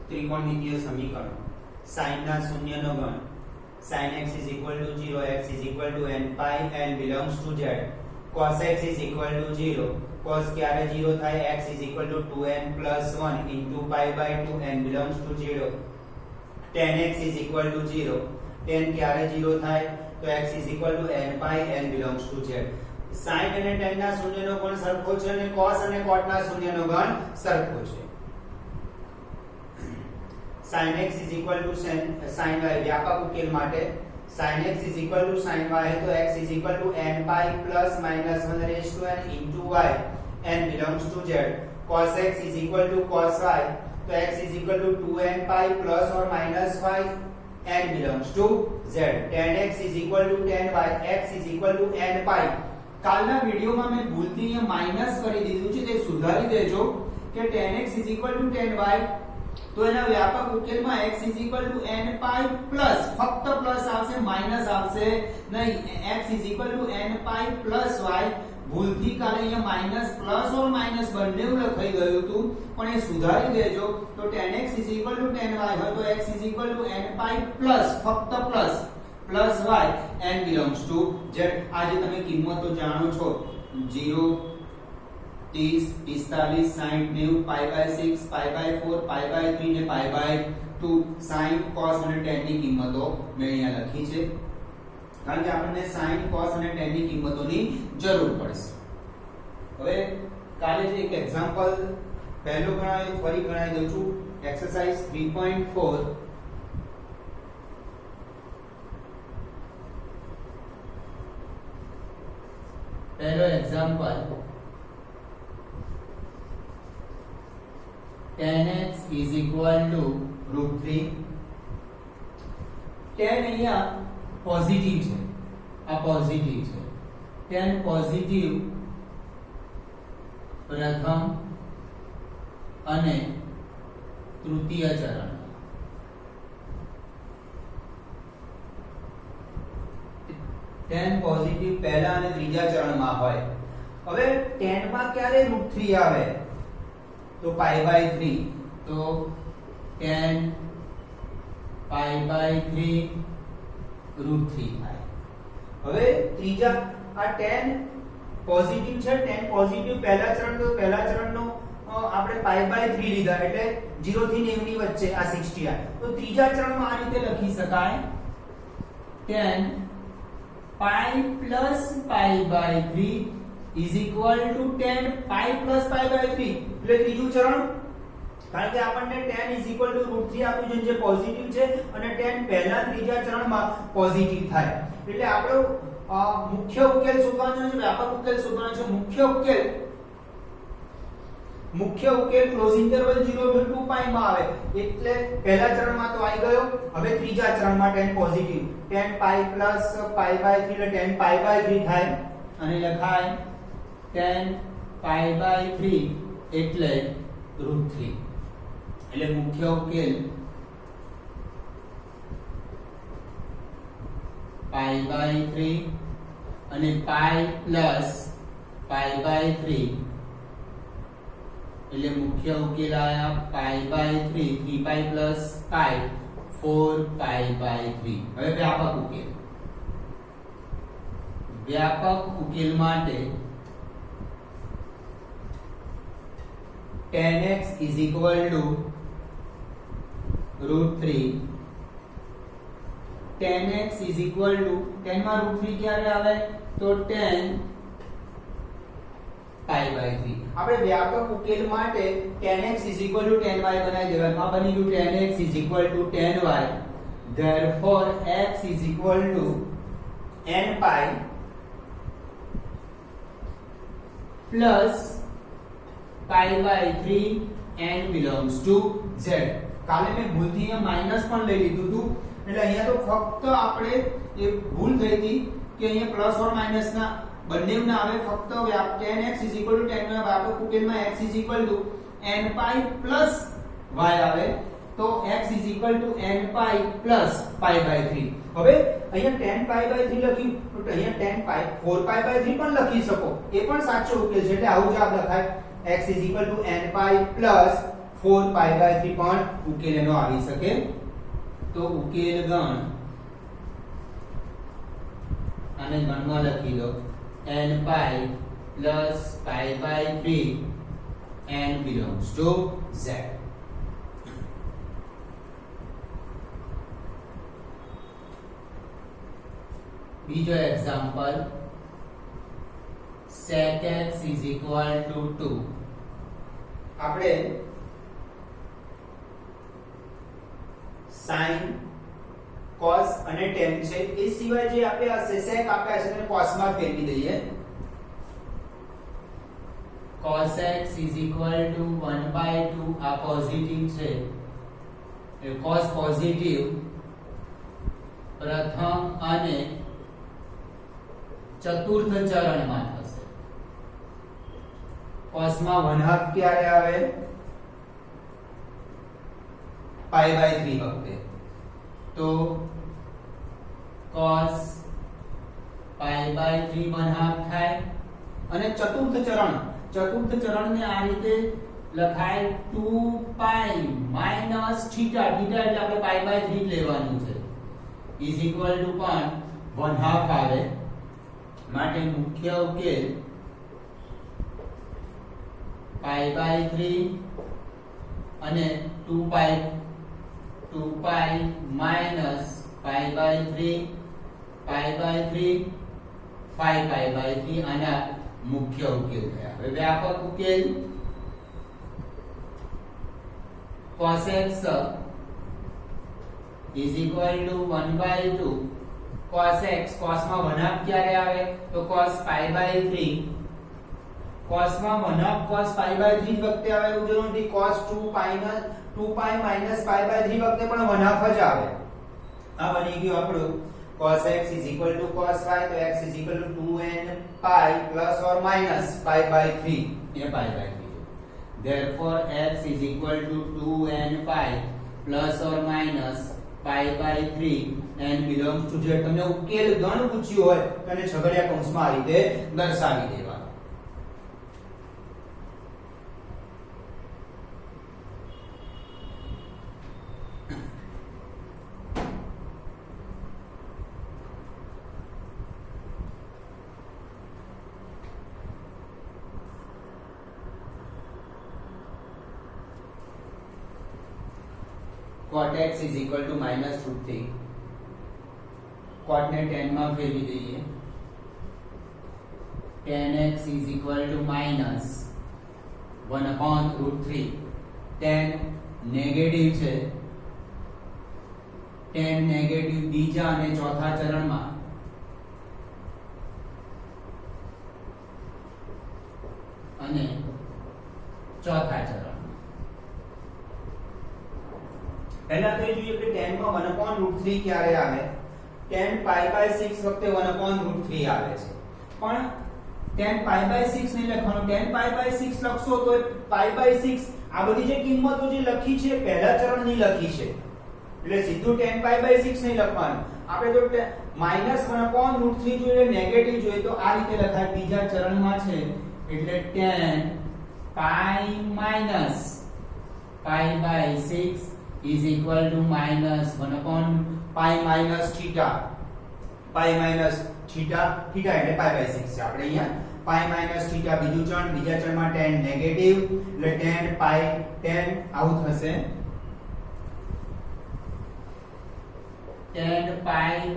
ત્રિકોણમિતીય સમીકરણ sin ના શૂન્યનો ગણ sin x is equal to 0, x is equal to n pi, n belongs to z, cos x is equal to 0, cos ક્યારે 0 થાય, x is equal to 2n plus 1 into pi by 2, n belongs to 0, tan x is equal to 0, tan ક્યારે 0 થાય, તો x is equal to n pi, n belongs to z. sin અને tan ના શૂન્યનો ગણ સરખો છે અને cos અને cot ના શૂન્યનો ગણ સરખો છે. sin x is equal to sin y વ્યાપક ઉકેલ માટે sin x is equal to sin y है तो x is equal to n pi plus minus 1 raised to n into y, n belongs to z. cos x is equal to cos y तो x is equal to 2n pi plus or minus y, n belongs to z. tan x is equal to tan y, x is equal to n pi. કાલના વિડિયોમાં મેં ભૂલથી અહીંયા minus કરી દીધું છે, તે સુધારી દેજો કે tan x is equal to tan y, તો એના વ્યાપક ઉકેલમાં x is equal to n pi plus, ફક્ત પ્લસ આવશે, માઈનસ આવશે નહીં. x is equal to n pi plus y, ભૂલથી કાલે અહીંયા માઈનસ પ્લસ ઓર માઈનસ બંને લખાઈ ગયું હતું, પણ એ સુધારી દેજો. તો tan x is equal to tan y હોય તો x is equal to n pi plus, ફક્ત plus plus y, n belongs to z. આજે તમે કિંમતો જાણો છો, 0 30 45 60 90 pi by 6 pi by 4 pi by 3 ને પાઈ બાય 2 sin cos અને tan ની કિંમતો મેં અહીંયા લખી છે, કારણ કે આપણને sin cos અને tan ની કિંમતોની જરૂર પડશે. હવે કાલે જે એક એક્ઝામ્પલ પહેલો ગણાયો ફરી ગણાવી દઉં છું. એક્સરસાઇઝ 3.4 પહેલો example tan x is equal to √3. tan અહીંયા પોઝિટિવ છે, આ પોઝિટિવ છે. tan પોઝિટિવ પ્રથમ અને તૃતીય ચરણ. tan પોઝિટિવ પહેલા અને ત્રીજા ચરણમાં હોય. હવે tan માં ક્યારે √3 આવે, तो पाई बाय 3, तो tan पाई बाय 3 √3 થાય. હવે ત્રીજા આ tan પોઝિટિવ છે, tan પોઝિટિવ પહેલા ચરણ, તો પહેલા ચરણનો આપણે પાઈ બાય 3 લીધા એટલે 0 થી 90 ની વચ્ચે આ 60 આવે. તો ત્રીજા ચરણમાં આ રીતે લખી શકાય, tan pi plus pi by 3 is equal to tan pi plus pi by 3. એટલે ત્રીજું ચરણ, કારણ કે આપણને tan is equal to √3 આપ્યું છે જે પોઝિટિવ છે અને tan પહેલા ત્રીજા ચરણમાં પોઝિટિવ થાય. એટલે આપણો મુખ્ય ઉકેલ શોધવાનો છે, વ્યાપક ઉકેલ શોધવાનો છે. મુખ્ય ઉકેલ ક્લોઝ ઇન્ટરવલ 0 to 2 pi માં આવે. એટલે પહેલા ચરણમાં તો આવી ગયો. હવે ત્રીજા ચરણમાં tan positive, tan pi plus pi by 3 એટલે tan pi by 3 થાય અને લખાય tan pi by 3 એટલે √3. એટલે મુખ્ય ઉકેલ pi by 3 અને pi plus pi by 3 એટલે મુખ્ય ઉકેલ આયા pi by 3, 3 pi plus pi 4 pi by 3. હવે વ્યાપક ઉકેલ માટે tan x is equal to √3. tan x is equal to, tan માં √3 ક્યારે આવે, તો tan pi by 3. આપણે વ્યાપક ઉકેલ માટે tan x is equal to tan y બનાવી દેવાનું. આ બની ગયું tan x is equal to tan y. therefore x is equal to n pi plus pi by 3, n belongs to z. કાલે મેં ભૂલથી અહીંયા માઈનસ પણ લઈ લીધું હતું, એટલે અહીંયા તો ફક્ત આપણે એ ભૂલ થઈ હતી કે અહીંયા પ્લસ ઓર માઈનસ ના બંને ના આવે, ફક્ત tan x is equal to tan y વ્યાપક ઉકેલમાં x is equal to n pi plus y આવે, તો x is equal to n pi plus pi by 3. હવે અહીંયા tan pi by 3 લખ્યું, તો અહીંયા tan pi 4 pi by 3 પણ લખી શકો, એ પણ સાચો ઉકેલ છે. એટલે આવું જવાબ લખાય x is equal to n pi plus 4π/3 પણ ઉકેલ એનો આવી શકે. તો ઉકેલ ગણ આને ગણમાં લખી દો n pi plus π/3 n belongs to z. બીજો example sec x is equal to 2. આપણે sin cos અને tan છે એ સિવાય જે આપણે આ sec આપ્યા છે તેને cos માં ફેરવી દઈએ. cos x is equal to 1/2 આ પોઝિટિવ છે એ cos પોઝિટિવ પ્રથમ અને ચતુર્થ ચરણમાં થશે. cos માં 1/2 ક્યારે આવે? π/3 વખતે. તો cos π/3 1/2 થાય. અને ચતુર્થ ચરણને આ રીતે લખાય 2π - θ. θ એટલે આપણે π/3 લેવાનું છે is equal to પણ 1/2 આવે. માટે મુખ્ય ઉકેલ π/3 અને 2π minus π/3 π/3 5π/3 આના મુખ્ય ઉકેલ થયા. હવે વ્યાપક ઉકેલ cos x is equal to 1/2 cos x. cos માં 1/2 ક્યારે આવે? તો cos π/3. cos માં 1/2 cos π/3 વખતે આવે એવું જરૂર નથી. cos 2π minus π/3 વખતે પણ 1/2 જ આવે. આ બની ગયું આપણું cos x is equal to cos y. તો x is equal to 2n pi plus or minus π/3. એ π/3 છે. therefore x is equal to 2n pi plus or minus π/3 n belongs to z. તમને ઉકેલ ગણ પૂછ્યું હોય તો એને છગડીયા કૌંસમાં આ રીતે દર્શાવી દેવાનું. cot x is equal to -√3. cot ને tan માં ફેરવી દઈએ. tan x is equal to -1/√3. tan negative છે. tan નેગેટિવ બીજા અને ચોથા ચરણમાં અને ચોથા ચરણ. પહેલા તો એ જોઈએ કે tan માં 1/√3 ક્યારે આવે? tan π/6 વખતે 1/√3 આવે છે. પણ tan π/6 નહીં લખવાનું. tan π/6 લખશો તો π/6 આ બધી જે કિંમતો જે લખી છે પહેલા ચરણની લખી છે એટલે સીધું tan π/6 નહીં લખવાનું. આપણે જો -1/√3 જોઈએ નેગેટિવ જોઈએ તો આ રીતે લખાય. બીજા ચરણમાં છે એટલે tan π-π/6 is equal to -1/π minus theta. π minus theta એટલે π/6 છે. આપણે અહીંયા π minus theta બીજું ચરણ, બીજા ચરણમાં tan નેગેટિવ એટલે tan આવું થશે. tan π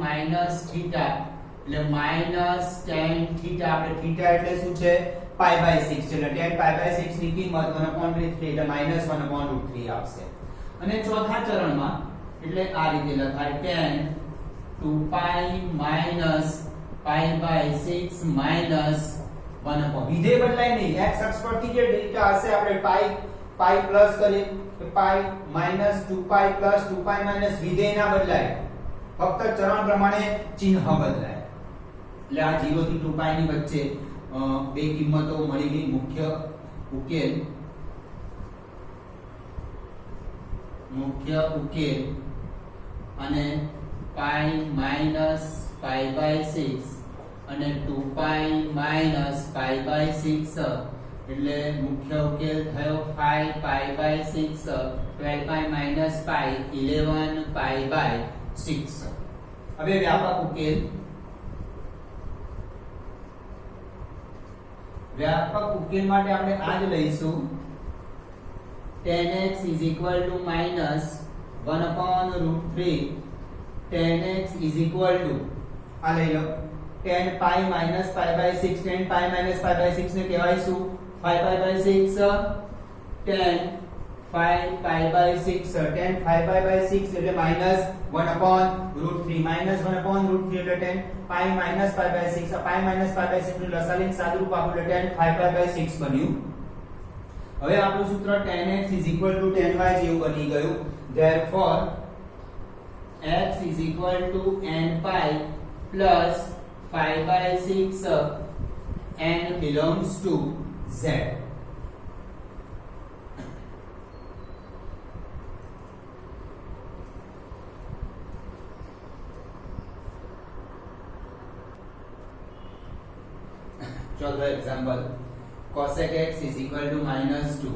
minus theta એટલે minus tan theta. આપણે theta એટલે શું છે? π/6 છે. એટલે tan π/6 ની કિંમત 1/3 એટલે -1/√3 આવશે. અને ચોથા ચરણમાં એટલે આ રીતે લખાય tan 2π minus π/6 minus 1. વિધેય બદલાય નહીં. x અક્ષ પરથી જે ડેલ્ટા હશે આપણે π પ્લસ કરીએ તો π minus 2π plus 2π minus વિધેય ના બદલાય. ફક્ત ચરણ પ્રમાણે ચિહ્ન બદલાય. એટલે આ 0 થી 2π ની વચ્ચે બે કિંમતો મળી ગઈ. મુખ્ય ઉકેલ અને π minus π/6 અને 2π minus π/6 એટલે મુખ્ય ઉકેલ થયો 5 pi by 6 12 pi minus pi 11 pi by 6. હવે વ્યાપક ઉકેલ માટે આપણે આ જ લઈશું 10x is equal to minus 1 upon root 3. 10x is equal to આ લઈ લો 10 pi minus pi by 6. 10 pi minus pi by 6 ને કહેવાય શું? 5 pi by 6 10 5 pi by 6 10 5 pi by 6 એટલે minus 1 upon root 3 minus 1 upon root 3 એટલે 10 pi minus pi by 6 pi minus pi by 6 નું લસાઅ સાદુરૂપ આપો એટલે 10 5 પાઈ બાય 6 બન્યું. હવે આપણું સૂત્ર 10x is equal to 10y જેવું બની ગયું. therefore x is equal to n pi plus 5 by 6 n belongs to z. चौथा example cosec x is equal to minus 2.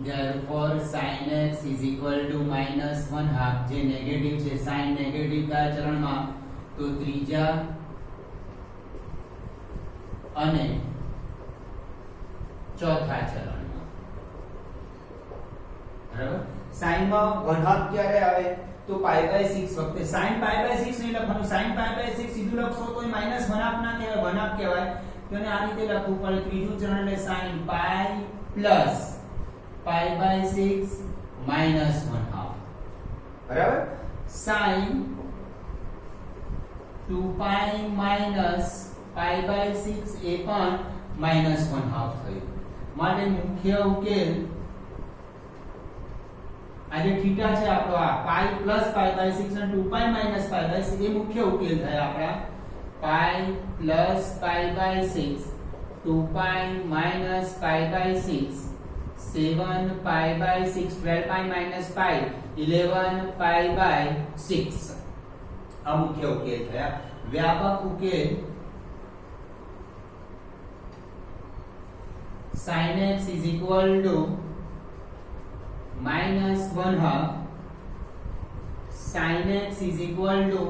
therefore sin x is equal to minus 1/2. જે negative છે sin negative કયા ચરણમાં? તો ત્રીજા અને ચોથા ચરણમાં. બરાબર. sin માં 1/2 ક્યારે આવે? તો પાઈ બાય 6 વખતે. sin પાઈ બાય 6 નહીં લખવાનું. sin પાઈ બાય 6 સીધું લખશો તો એ માઈનસ 1/2 ના કહેવાય, 1/2 કહેવાય. તો એને આ રીતે લખવું પડે. ત્રીજું ચરણ એટલે sin pi plus pi by 6 minus 1/2. બરાબર. sin 2 pi minus pi by 6 એ પણ માઈનસ 1/2 થયું. માટે મુખ્ય ઉકેલ આ જે થીટા છે આપણો આ પાઈ પ્લસ પાઈ બાય 6 અને 2 પાઈ માઈનસ પાઈ બાય 6 એ મુખ્ય ઉકેલ થયા આપણા. Pi plus pi by 6 2 pi minus pi by 6 7 pi by 6 12 pi minus pi 11 pi by 6 આ મુખ્ય ઉકેલ થયા. વ્યાપક ઉકેલ sin x is equal to minus 1/2. sin x is equal to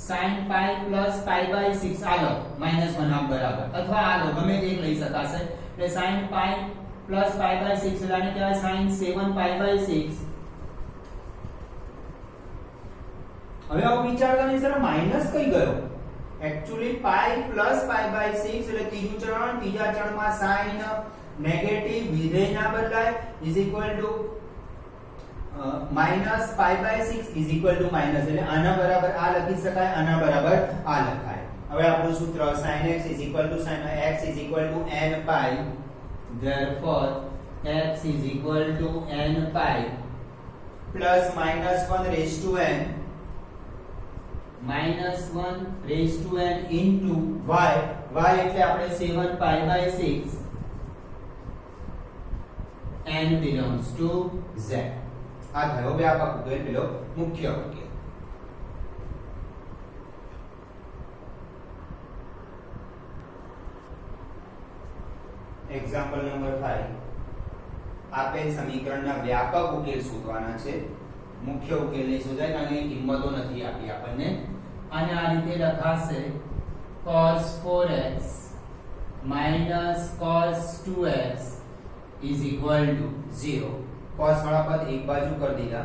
sin pi plus pi by 6 આલો minus 1/2 બરાબર, અથવા આલો ગમે તે એક લઈ શકાશે. એટલે sin pi plus pi by 6 એટલે આને કહેવાય sin 7 pi by 6. હવે આવો વિચારતા નહીં સર માઈનસ કઈ ગયો? Actually pi plus pi by 6 એટલે ત્રીજું ચરણ. ત્રીજા ચરણમાં sin નેગેટિવ વિધેય ના બદલાય is equal to minus pi by 6 is equal to minus, એટલે આના બરાબર આ લખી શકાય, આના બરાબર આ લખાય. હવે આપણું સૂત્ર sin x is equal to sin x is equal to n pi. therefore x is equal to n pi plus minus 1 raise to n minus 1 raised to n into y. y એટલે આપણે 7 pi by 6 n belongs to z. આ થયો વ્યાપક ઉકેલ, પેલો મુખ્ય ઉકેલ. Example number 5. આપેલ સમીકરણના વ્યાપક ઉકેલ શોધવાના છે. મુખ્ય ઉકેલ નહીં શોધાય કારણ કે કિંમતો નથી આપી આપણને. અને આ રીતે લખાશે cos 4x minus cos 2x is equal to 0. cos वाला पद एक बाजू कर દીધા.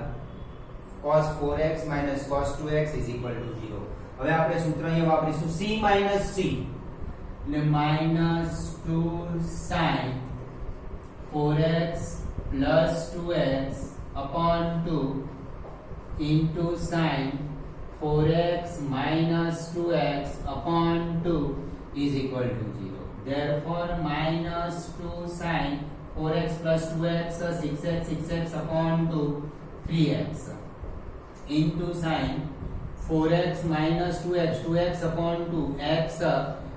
cos 4x minus cos 2x is equal to 0. હવે આપણે સૂત્ર અહીંયા વાપરીશું c minus c એટલે minus 2 sin 4x plus 2x upon 2 into sin 4x minus 2x upon 2 is equal to 0. Therefore minus 2 sin 4x plus 2x 6x upon 2 3x into sin 4x minus 2x upon 2 x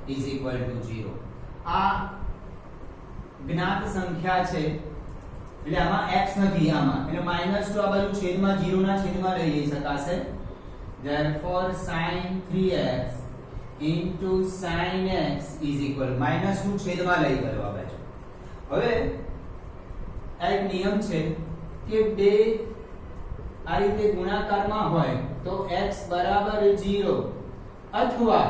is equal to 0. આ જ્ઞાત સંખ્યા છે એટલે આમાં x નથી આમાં, એટલે -2 આ બાજુ છેદમાં 0 ના છેદમાં લઈ જઈ શકાશે. therefore sin 3x into sin x is equal -2 છેદમાં લઈ ગયો આ બાજુ. હવે આ એક નિયમ છે કે બે આ રીતે ગુણાકારમાં હોય તો x બરાબર 0 અથવા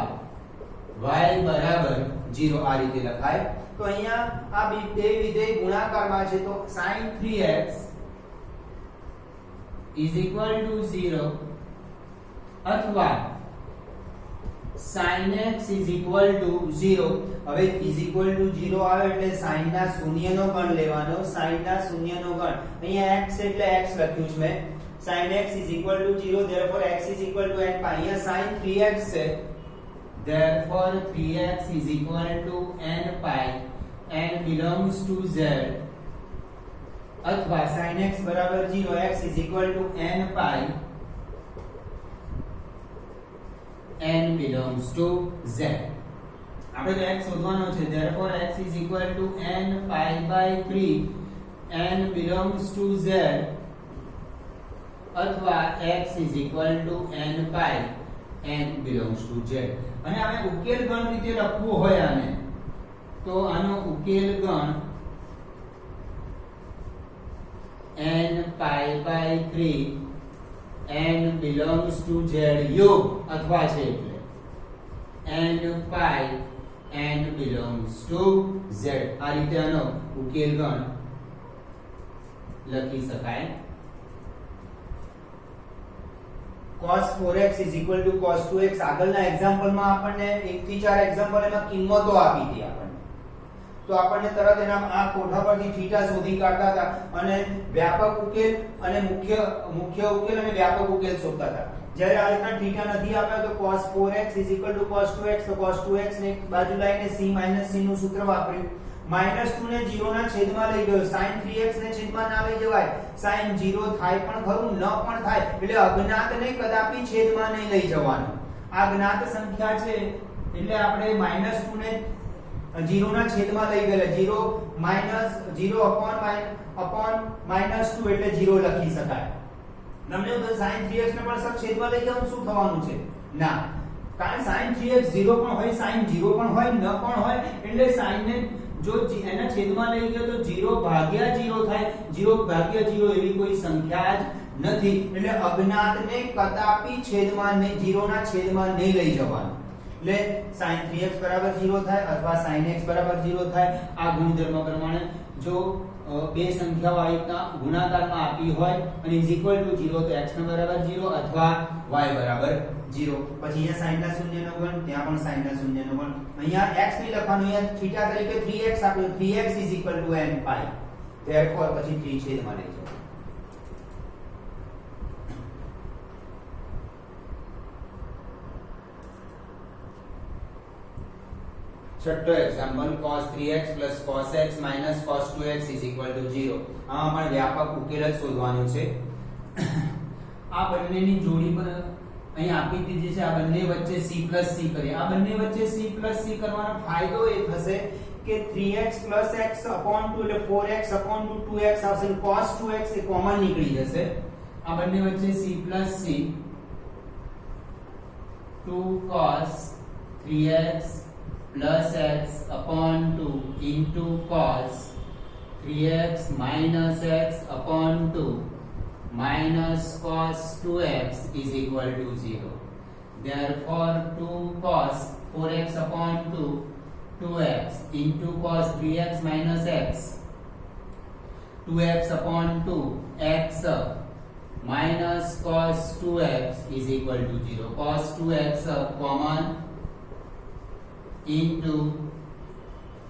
y બરાબર 0 આ રીતે લખાય. તો અહીંયા આ બે વિધેય ગુણાકારમાં છે તો sin 3x is equal to 0 અથવા sin x is equal to 0. હવે is equal to 0 આવે એટલે sin ના શૂન્યનો ગણ લેવાનો. sin ના શૂન્યનો ગણ અહીંયા x એટલે x લખ્યું છે મેં. sin x is equal to 0, therefore x is equal to n pi. અહીંયા sin 3x છે, therefore 3x is equal to n pi. n belongs to z. અથવા sin x બરાબર 0, x is equal to n pi. n belongs to z. આપણે તો x શોધવાનો છે, therefore x is equal to n pi by 3. n belongs to z અથવા x is equal to n pi. n belongs to z. અને આપણે ઉકેલ ગણ રીતે લખવું હોય આને તો આનો ઉકેલ ગણ n pi by 3 n belongs to z યોગ અથવા છે એટલે n pi n belongs to z. આ રીતે આનો ઉકેલ ગણ લખી શકાય. cos 4x is equal to cos 2x. આગળના એક્ઝામ્પલમાં આપણને 1 થી 4 એક્ઝામ્પલ એમાં કિંમતો આપી હતી આપણને, તો આપણને તરત એના આ કોઠા પરથી થીટા શોધી કાઢતા હતા અને વ્યાપક ઉકેલ અને મુખ્ય ઉકેલ અને વ્યાપક ઉકેલ શોધતા હતા. જ્યારે આ રીતના થીટા નથી આપ્યા તો cos 4x is equal to cos 2x, તો cos 2x ને એક બાજુ લાવીને c - c નું સૂત્ર વાપર્યું. -2 ને 0 ના છેદમાં લઈ ગયો. sin 3x ને છેદમાં ના લઈ જવાય. sin 0 થાય પણ ખરું, ન પણ થાય, એટલે અજ્ઞાતને કદાપી છેદમાં નહીં લઈ જવાનું. આ જ્ઞાત સંખ્યા છે એટલે આપણે -2 ને 0 ના છેદમાં લઈ ગયેલા. 0 upon -2 એટલે 0 લખી શકાય. તમને તો sin 3x ને પણ સબ છેદમાં લઈ જાવ શું થવાનું છે? ના, કારણ sin 3x 0 પણ હોય, sin 0 પણ હોય, ન પણ હોય, એટલે sin ને જો એના છેદમાં લઈ ગયો તો 0 ભાગ્યા 0 થાય. 0 ભાગ્યા 0 એવી કોઈ સંખ્યા જ નથી, એટલે અજ્ઞાતને કદાપી છેદમાં નહીં, 0 ના છેદમાં નહીં લઈ જવાનું. એટલે sin 3x બરાબર 0 થાય અથવા sin x બરાબર 0 થાય. આ ગુણધર્મ પ્રમાણે જો બે સંખ્યાઓ આ રીતના ગુણાકારમાં આપી હોય અને is equal to 0 તો x ના બરાબર 0 અથવા y બરાબર 0. પછી અહીંયા sin ના શૂન્યનો ગણ, ત્યાં પણ sin ના શૂન્યનો ગણ. અહીંયા x ની લખવાનું, અહીંયા થીટા તરીકે 3x આપ્યું. 3x is equal to n pi. therefore પછી 3 છેદમાં લઈ જાઓ. છઠ્ઠો example cos 3x plus cos x minus cos 2x is equal to 0. આમાં પણ વ્યાપક ઉકેલ જ શોધવાનો છે. આ બંનેની જોડી પર અહીં આપી દીધી છે. આ બંને વચ્ચે c plus c કરીએ. આ બંને વચ્ચે c plus c કરવાનો ફાયદો એ થશે કે 3x plus x upon 2 એટલે 4x upon 2x આવશે. cos 2x એ કોમન નીકળી જશે. આ બંને વચ્ચે c plus c 2 cos 3x plus x upon 2 into cos 3x minus x upon 2 minus cos 2x is equal to 0. Therefore 2 cos 4x upon 2 2x into cos 3x minus x 2x upon 2 x minus cos 2x is equal to 0. Cos 2x common into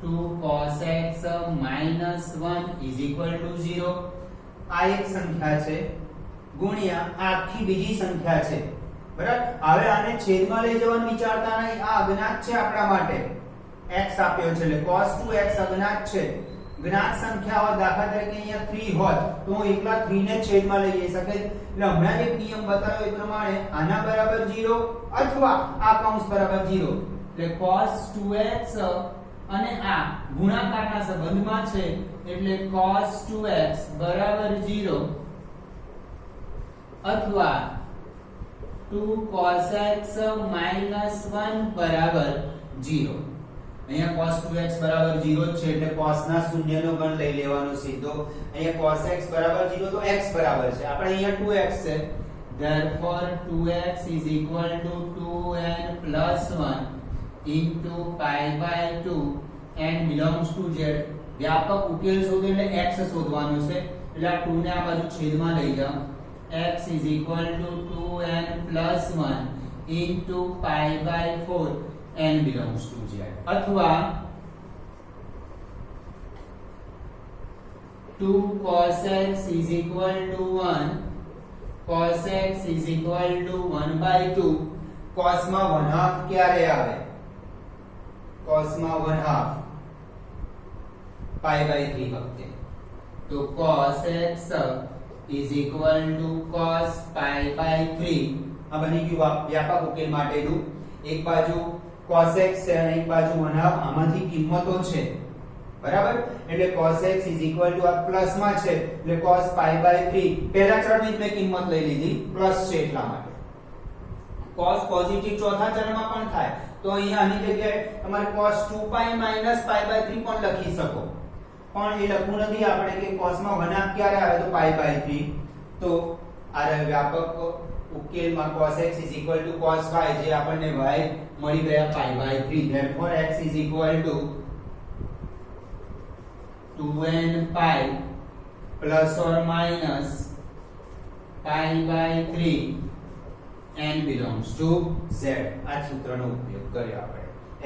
2 cos x minus 1 is equal to 0. આ એક સંખ્યા છે ગુણ્યા આ આખી બીજી સંખ્યા છે, બરાબર. હવે આને છેદમાં લઈ જવાનું વિચારતા નહીં. આ અજ્ઞાત છે આપણા માટે, x આપ્યો છે એટલે cos 2x અજ્ઞાત છે. જ્ઞાત સંખ્યા હોય, દાખલા તરીકે અહીંયા 3 હોત તો હું એકલા 3 ને છેદમાં લઈ જઈ શકે. એટલે હમણાં જે નિયમ બતાવ્યો એ પ્રમાણે આના બરાબર 0 અથવા આ કૌંસ બરાબર 0. એટલે cos 2x અને આ ગુણાકારના સંબંધમાં છે એટલે cos 2x બરાબર 0 અથવા 2 cos x -1 બરાબર 0. અહીંયા cos 2x બરાબર 0 જ છે એટલે cos ના શૂન્યનો ગણ લઈ લેવાનો સીધો. અહીંયા cos x બરાબર 0 તો x બરાબર છે આપણે અહીંયા 2x છે. therefore 2x is equal to 2n plus 1 into pi by 2 n belongs to z. વ્યાપક ઉકેલ શોધો એટલે x શોધવાનો છે એટલે આ 2 ને આ બાજુ છેદમાં લઈ જાઓ. x is equal to 2n plus 1 into pi by 4 n belongs to z. અથવા 2 cos x is equal to 1 cos x is equal to 1 by 2. cos માં 1/2 ક્યારે આવે? cos માં 1/2 pi by 3 વખતે. તો cos x is equal to cos pi by 3. આ બની ગયું વ્યાપક ઉકેલ માટેનું. એક બાજુ cos x છે અને એક બાજુ 1/2. આમાંથી કિંમતો છે બરાબર એટલે cos x is equal to આ પ્લસ માં છે એટલે cos pi by 3 પહેલા ચરણની મેં કિંમત લઈ લીધી પ્લસ છે એટલા માટે. cos પોઝિટિવ ચોથા ચરણમાં પણ થાય તો અહીંયા આની જગ્યાએ તમારે cos 2pi minus pi by 3 પણ લખી શકો પણ એ લખવું નથી આપણે કે cos માં 1/2 ક્યારે આવે તો pi by 3. તો આ વ્યાપક ઉકેલમાં cos x is equal to cos y જે આપણને y મળી ગયા pi by 3. therefore x is equal to 2n pi plus or minus pi by 3 n belongs to z. આ સૂત્રનો ઉપયોગ કર્યો આપણે.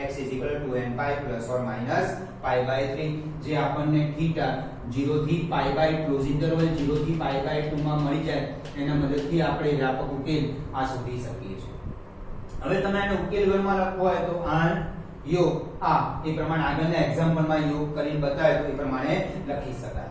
x is equal to 2n pi plus or minus pi by 3 જે આપણને થીટા 0 થી pi by ક્લોઝ ઇન્ટરવલ 0 થી pi by 2 માં મળી જાય એના મદદથી આપણે વ્યાપક ઉકેલ આ શોધી શકીએ છીએ. હવે તમે આનો ઉકેલ ઘરમાં લખવો હોય તો આન યોગ આ એ પ્રમાણે આગળના એક્ઝામ્પલમાં યોગ કરીને બતાવ્યો તો એ પ્રમાણે લખી શકાય.